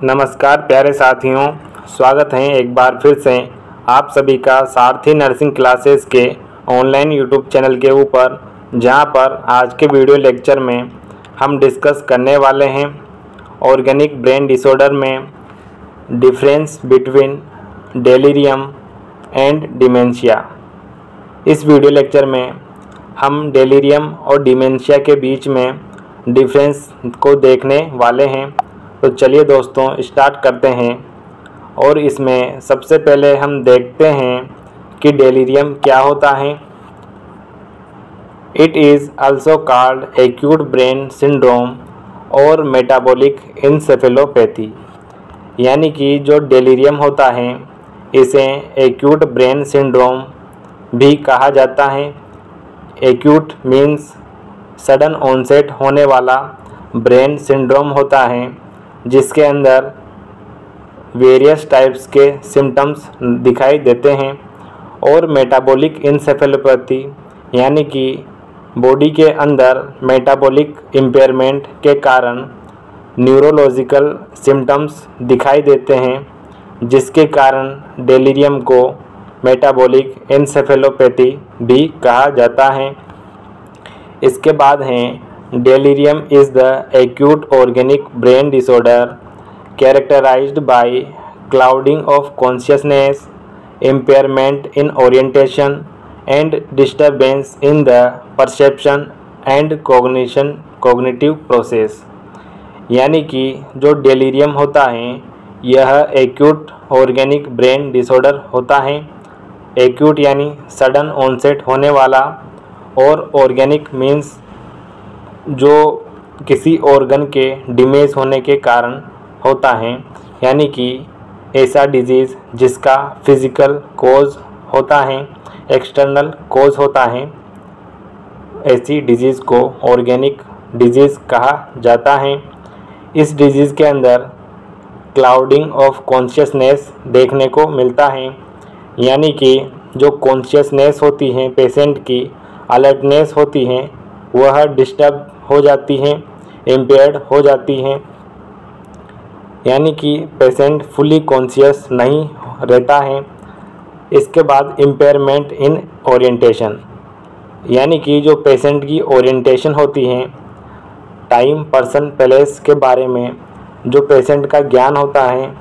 नमस्कार प्यारे साथियों, स्वागत है एक बार फिर से आप सभी का सारथी नर्सिंग क्लासेस के ऑनलाइन यूट्यूब चैनल के ऊपर, जहां पर आज के वीडियो लेक्चर में हम डिस्कस करने वाले हैं ऑर्गेनिक ब्रेन डिसऑर्डर में difference between delirium and dementia. इस वीडियो लेक्चर में हम डेलीरियम और डिमेंशिया के बीच में डिफरेंस को देखने वाले हैं। तो चलिए दोस्तों स्टार्ट करते हैं। और इसमें सबसे पहले हम देखते हैं कि डेलीरियम क्या होता है। It is also called acute brain syndrome और मेटाबॉलिक इंसेफेलोपैथी, यानी कि जो डेलीरियम होता है इसे एक्यूट ब्रेन सिंड्रोम भी कहा जाता है। एक्यूट मीन्स सडन ऑनसेट होने वाला ब्रेन सिंड्रोम होता है, जिसके अंदर वेरियस टाइप्स के सिम्टम्स दिखाई देते हैं। और मेटाबॉलिक इंसेफेलोपैथी यानी कि बॉडी के अंदर मेटाबॉलिक इम्पेयरमेंट के कारण न्यूरोलॉजिकल सिम्टम्स दिखाई देते हैं, जिसके कारण डेलीरियम को मेटाबॉलिक इंसेफेलोपैथी भी कहा जाता है। इसके बाद हैं delirium is the acute organic brain disorder characterized by clouding of consciousness, impairment in orientation, and disturbance in the perception and cognitive process। यानी कि जो डेलीरियम होता है यह एक्यूट ऑर्गेनिक ब्रेन डिसऑर्डर होता है। एक्यूट यानी सडन ऑनसेट होने वाला, और ऑर्गेनिक मीन्स जो किसी ऑर्गन के डैमेज होने के कारण होता है, यानी कि ऐसा डिजीज़ जिसका फिज़िकल कोज होता है, एक्सटर्नल कोज होता है, ऐसी डिजीज़ को ऑर्गेनिक डिजीज़ कहा जाता है। इस डिजीज़ के अंदर क्लाउडिंग ऑफ कॉन्शियसनेस देखने को मिलता है, यानी कि जो कॉन्शियसनेस होती है पेशेंट की, अलर्टनेस होती है, वह डिस्टर्ब हो जाती हैं, इम्पेयर्ड हो जाती हैं, यानी कि पेशेंट फुली कॉन्शियस नहीं रहता है। इसके बाद इम्पेयरमेंट इन ओरिएंटेशन, यानी कि जो पेशेंट की ओरिएंटेशन होती है, टाइम पर्सन प्लेस के बारे में जो पेशेंट का ज्ञान होता है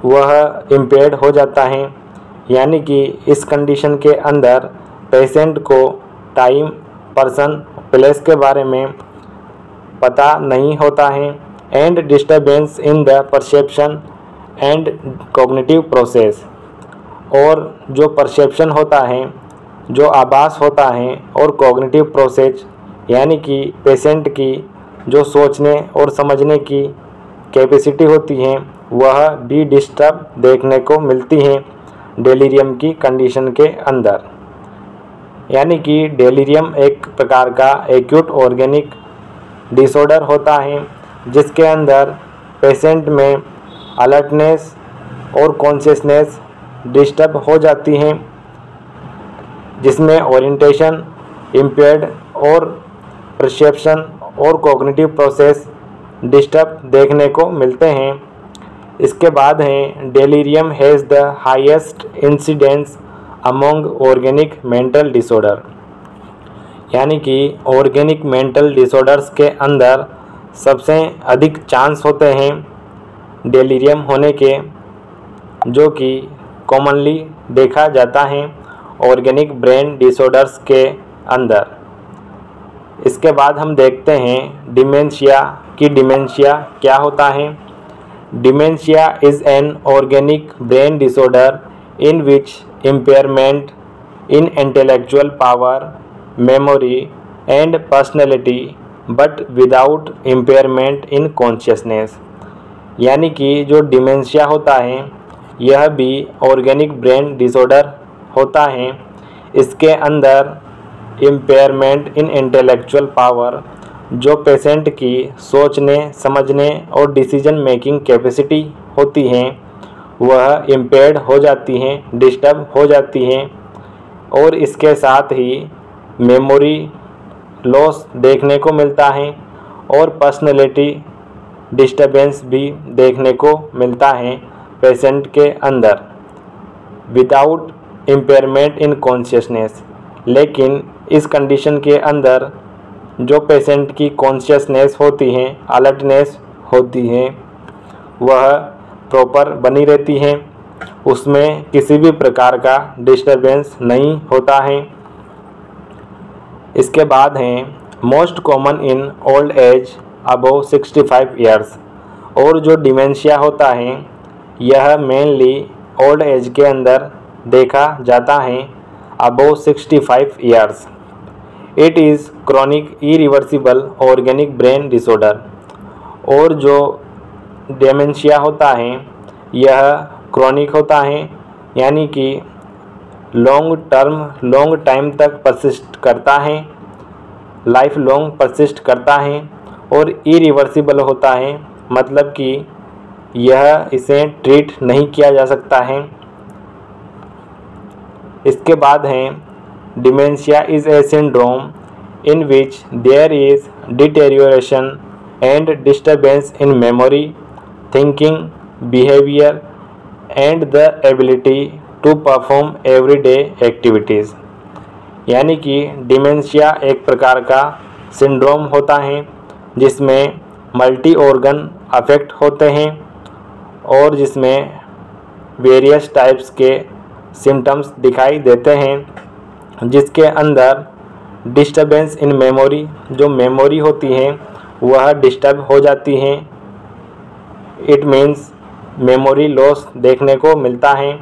वह इम्पेयर्ड हो जाता है, यानी कि इस कंडीशन के अंदर पेशेंट को टाइम पर्सन प्लेस के बारे में पता नहीं होता है। And disturbance in the perception and cognitive process, और जो परसेप्शन होता है, जो आभास होता है, और कॉग्निटिव प्रोसेस यानी कि पेशेंट की जो सोचने और समझने की कैपेसिटी होती है वह भी डिस्टर्ब देखने को मिलती है डेलीरियम की कंडीशन के अंदर। यानी कि डेलीरियम एक प्रकार का एक्यूट ऑर्गेनिक डिसऑर्डर होता है, जिसके अंदर पेशेंट में अलर्टनेस और कॉन्शियसनेस डिस्टर्ब हो जाती हैं, जिसमें ओरिएंटेशन इम्पेयर्ड और परसेप्शन और कॉग्निटिव प्रोसेस डिस्टर्ब देखने को मिलते हैं। इसके बाद हैं delirium has the highest incidence among organic mental disorder, यानी कि ऑर्गेनिक मेंटल डिसऑर्डर्स के अंदर सबसे अधिक चांस होते हैं डेलीरियम होने के, जो कि कॉमनली देखा जाता है ऑर्गेनिक ब्रेन डिसऑर्डर्स के अंदर। इसके बाद हम देखते हैं डिमेंशिया कि डिमेंशिया क्या होता है। Dementia is an organic brain disorder in which impairment in intellectual power, memory and personality but without impairment in consciousness। यानी कि जो डिमेंशिया होता है यह भी ऑर्गेनिक ब्रेन डिसऑर्डर होता है। इसके अंदर इम्पेयरमेंट इन इंटेलेक्चुअल पावर, जो पेशेंट की सोचने समझने और डिसीजन मेकिंग कैपेसिटी होती हैं वह इम्पेयर्ड हो जाती हैं, डिस्टर्ब हो जाती हैं। और इसके साथ ही मेमोरी लॉस देखने को मिलता है और पर्सनैलिटी डिस्टर्बेंस भी देखने को मिलता है पेशेंट के अंदर विदाउट इम्पेयरमेंट इन कॉन्शियसनेस। लेकिन इस कंडीशन के अंदर जो पेशेंट की कॉन्शियसनेस होती है, अलर्टनेस होती है, वह प्रॉपर बनी रहती है, उसमें किसी भी प्रकार का डिस्टर्बेंस नहीं होता है। इसके बाद हैं most common in old age above 65 years. और जो डिमेंशिया होता है यह मेनली ओल्ड एज के अंदर देखा जाता है above 65 years. It is chronic irreversible organic brain disorder. और जो डिमेंशिया होता है यह क्रॉनिक होता है, यानी कि लॉन्ग टाइम तक परसिस्ट करता है, लाइफ लॉन्ग परसिस्ट करता है और इरिवर्सिबल होता है, मतलब कि यह इसे ट्रीट नहीं किया जा सकता है। इसके बाद है dementia is a syndrome in which there is deterioration and disturbance in memory, thinking, behaviour and the ability to perform everyday activities. यानी कि डिमेंशिया एक प्रकार का सिंड्रोम होता है जिसमें मल्टी ऑर्गन अफेक्ट होते हैं और जिसमें वेरियस टाइप्स के सिम्टम्स दिखाई देते हैं, जिसके अंदर डिस्टर्बेंस इन मेमोरी, जो मेमोरी होती है वह डिस्टर्ब हो जाती है। इट मीन्स मेमोरी लॉस देखने को मिलता है।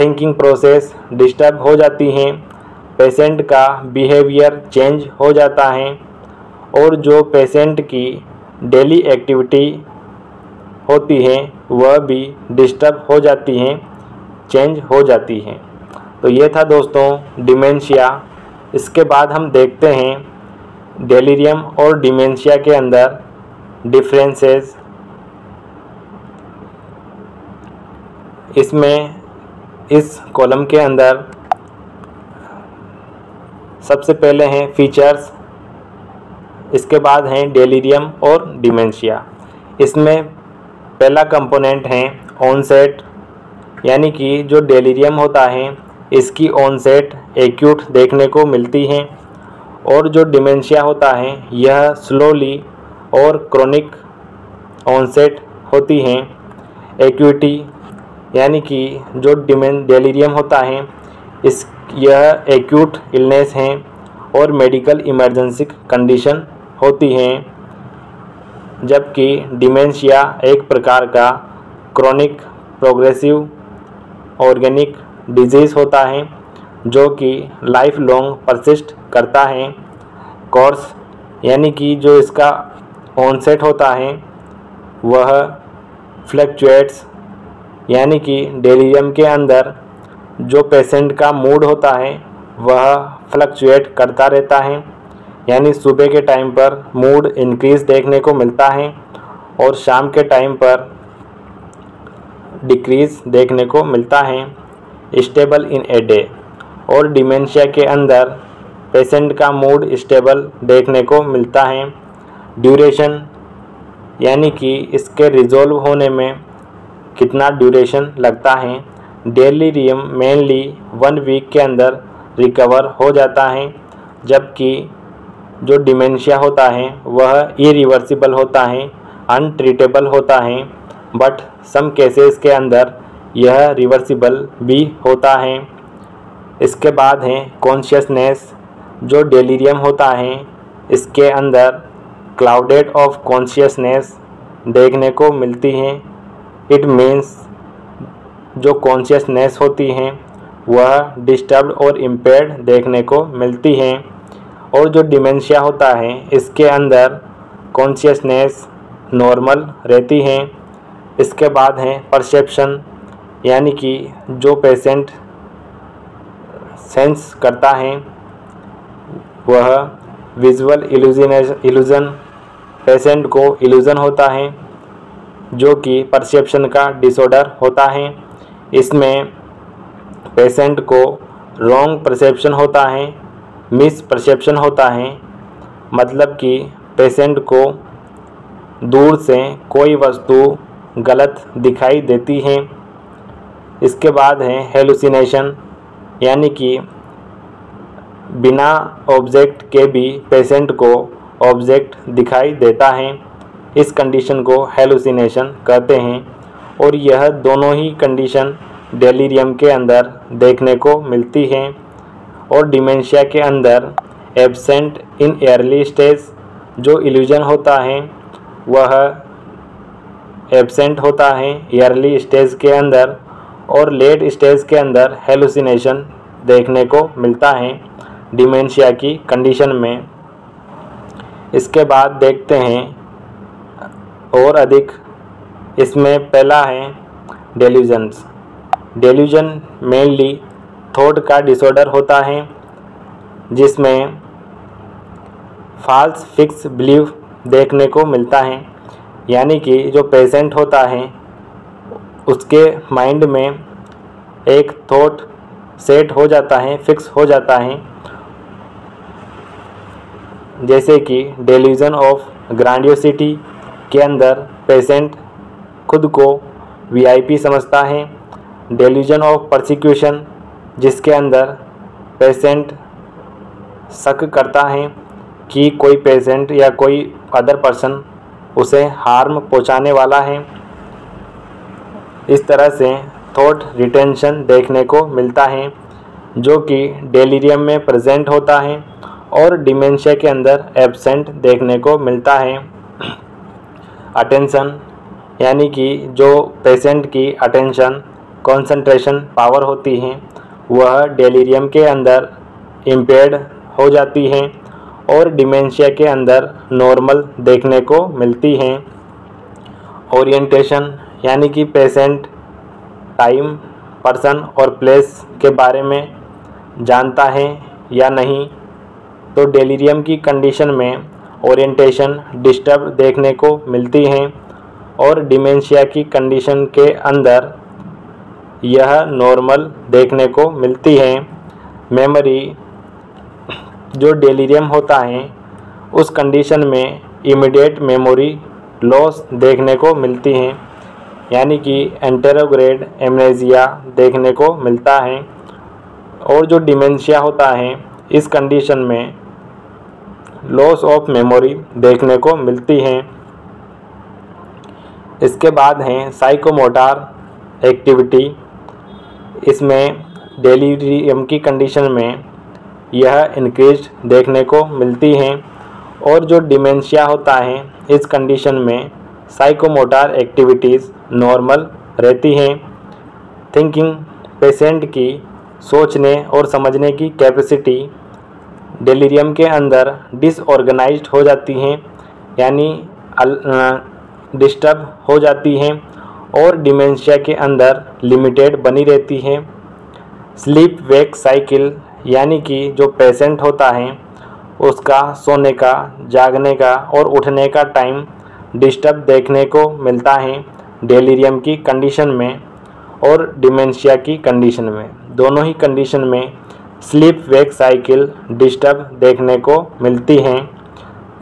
थिंकिंग प्रोसेस डिस्टर्ब हो जाती हैं, पेशेंट का बिहेवियर चेंज हो जाता है और जो पेशेंट की डेली एक्टिविटी होती है वह भी डिस्टर्ब हो जाती हैं, चेंज हो जाती हैं। तो ये था दोस्तों डिमेंशिया। इसके बाद हम देखते हैं डेलीरियम और डिमेंशिया के अंदर डिफरेंसेस। इसमें इस कॉलम के अंदर सबसे पहले हैं फीचर्स, इसके बाद हैं डेलीरियम और डिमेंशिया। इसमें पहला कंपोनेंट है ऑनसेट, यानी कि जो डेलीरियम होता है इसकी ऑनसेट एक्यूट देखने को मिलती है और जो डिमेंशिया होता है यह स्लोली और क्रोनिक ऑनसेट होती हैं। एक्यूटी यानी कि जो डेलीरियम होता है यह एक्यूट इलनेस है और मेडिकल इमरजेंसी कंडीशन होती हैं, जबकि डिमेंशिया एक प्रकार का क्रोनिक प्रोग्रेसिव ऑर्गेनिक डिजीज़ होता है जो कि लाइफ लॉन्ग परसिस्ट करता है। कोर्स यानी कि जो इसका ऑनसेट होता है वह फ्लक्चुएट्स, यानी कि डेलीरियम के अंदर जो पेशेंट का मूड होता है वह फ्लक्चुएट करता रहता है, यानी सुबह के टाइम पर मूड इंक्रीज़ देखने को मिलता है और शाम के टाइम पर डिक्रीज़ देखने को मिलता है। Stable in a day. और डिमेंशिया के अंदर पेशेंट का मूड स्टेबल देखने को मिलता है। ड्यूरेशन यानी कि इसके रिजॉल्व होने में कितना ड्यूरेशन लगता है। डेलीरियम मेनली 1 वीक के अंदर रिकवर हो जाता है, जबकि जो डिमेंशिया होता है वह इरिवर्सिबल होता है, अनट्रीटेबल होता है, बट सम केसेस के अंदर यह रिवर्सिबल भी होता है। इसके बाद है कॉन्शियसनेस। जो डेलीरियम होता है इसके अंदर क्लाउडेड ऑफ कॉन्शियसनेस देखने को मिलती हैं। इट मीन्स जो कॉन्शियसनेस होती हैं वह डिस्टर्ब्ड और इम्पेयर्ड देखने को मिलती हैं। और जो डिमेंशिया होता है इसके अंदर कॉन्शियसनेस नॉर्मल रहती हैं। इसके बाद है परसेप्शन, यानी कि जो पेशेंट सेंस करता है वह विजुअल इल्यूजन, पेशेंट को इल्यूजन होता है जो कि परसेप्शन का डिसऑर्डर होता है। इसमें पेशेंट को रॉन्ग परसेप्शन होता है, मिस परसेप्शन होता है, मतलब कि पेशेंट को दूर से कोई वस्तु गलत दिखाई देती है। इसके बाद है हेलुसिनेशन, यानी कि बिना ऑब्जेक्ट के भी पेशेंट को ऑब्जेक्ट दिखाई देता है। इस कंडीशन को हेलुसिनेशन कहते हैं और यह दोनों ही कंडीशन डेलीरियम के अंदर देखने को मिलती हैं। और डिमेंशिया के अंदर एब्सेंट इन अर्ली स्टेज जो इल्यूजन होता है वह एब्सेंट होता है अर्ली स्टेज के अंदर, और लेट स्टेज के अंदर हेलुसिनेशन देखने को मिलता है डिमेंशिया की कंडीशन में। इसके बाद देखते हैं और अधिक, इसमें पहला है डेल्यूजन्स। डेल्यूजन मेनली थॉट का डिसऑर्डर होता है जिसमें फॉल्स फिक्स बिलीफ देखने को मिलता है, यानी कि जो पेशेंट होता है उसके माइंड में एक थॉट सेट हो जाता है, फिक्स हो जाता है, जैसे कि डेल्यूजन ऑफ ग्रैंडियोसिटी के अंदर पेशेंट खुद को वीआईपी समझता है। डेल्यूजन ऑफ परसिक्यूशन जिसके अंदर पेशेंट शक करता है कि कोई पेशेंट या कोई अदर पर्सन उसे हार्म पहुंचाने वाला है। इस तरह से थॉट रिटेंशन देखने को मिलता है जो कि डेलीरियम में प्रेजेंट होता है और डिमेंशिया के अंदर एब्सेंट देखने को मिलता है। अटेंशन, यानी कि जो पेशेंट की अटेंशन कंसंट्रेशन पावर होती है वह डेलीरियम के अंदर इम्पेयर्ड हो जाती है और डिमेंशिया के अंदर नॉर्मल देखने को मिलती हैं। ओरिएंटेशन, यानी कि पेशेंट टाइम, पर्सन और प्लेस के बारे में जानता है या नहीं, तो डेलीरियम की कंडीशन में ओरिएंटेशन डिस्टर्ब देखने को मिलती हैं और डिमेंशिया की कंडीशन के अंदर यह नॉर्मल देखने को मिलती है। मेमोरी, जो डेलीरियम होता है उस कंडीशन में इमीडिएट मेमोरी लॉस देखने को मिलती हैं, यानी कि एंटेरोग्रेड एमनेसिया देखने को मिलता है। और जो डिमेंशिया होता है इस कंडीशन में लॉस ऑफ मेमोरी देखने को मिलती हैं। इसके बाद हैं साइकोमोटर एक्टिविटी। इसमें डेलीरियम की कंडीशन में यह इंक्रीज देखने को मिलती हैं और जो डिमेंशिया होता है इस कंडीशन में साइकोमोटर एक्टिविटीज़ नॉर्मल रहती हैं। थिंकिंग, पेशेंट की सोचने और समझने की कैपेसिटी डेलीरियम के अंदर डिसऑर्गेनाइज्ड हो जाती हैं, यानी डिस्टर्ब हो जाती हैं और डिमेंशिया के अंदर लिमिटेड बनी रहती हैं। स्लीप वेक साइकिल, यानी कि जो पेशेंट होता है उसका सोने का, जागने का और उठने का टाइम डिस्टर्ब देखने को मिलता है डेलीरियम की कंडीशन में और डिमेंशिया की कंडीशन में। दोनों ही कंडीशन में स्लीप वेक साइकिल डिस्टर्ब देखने को मिलती हैं।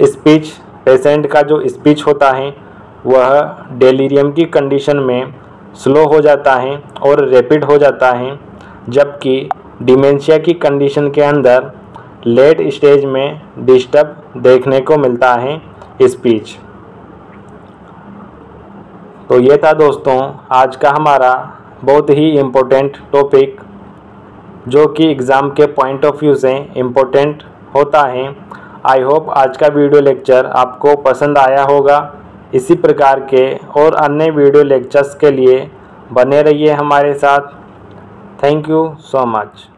स्पीच, पेशेंट का जो स्पीच होता है वह डेलीरियम की कंडीशन में स्लो हो जाता है और रैपिड हो जाता है, जबकि डिमेंशिया की कंडीशन के अंदर लेट स्टेज में डिस्टर्ब देखने को मिलता है स्पीच। तो ये था दोस्तों आज का हमारा बहुत ही इम्पोर्टेंट टॉपिक जो कि एग्ज़ाम के पॉइंट ऑफ व्यू से इम्पोर्टेंट होता है। आई होप आज का वीडियो लेक्चर आपको पसंद आया होगा। इसी प्रकार के और अन्य वीडियो लेक्चर्स के लिए बने रहिए हमारे साथ। Thank you so much.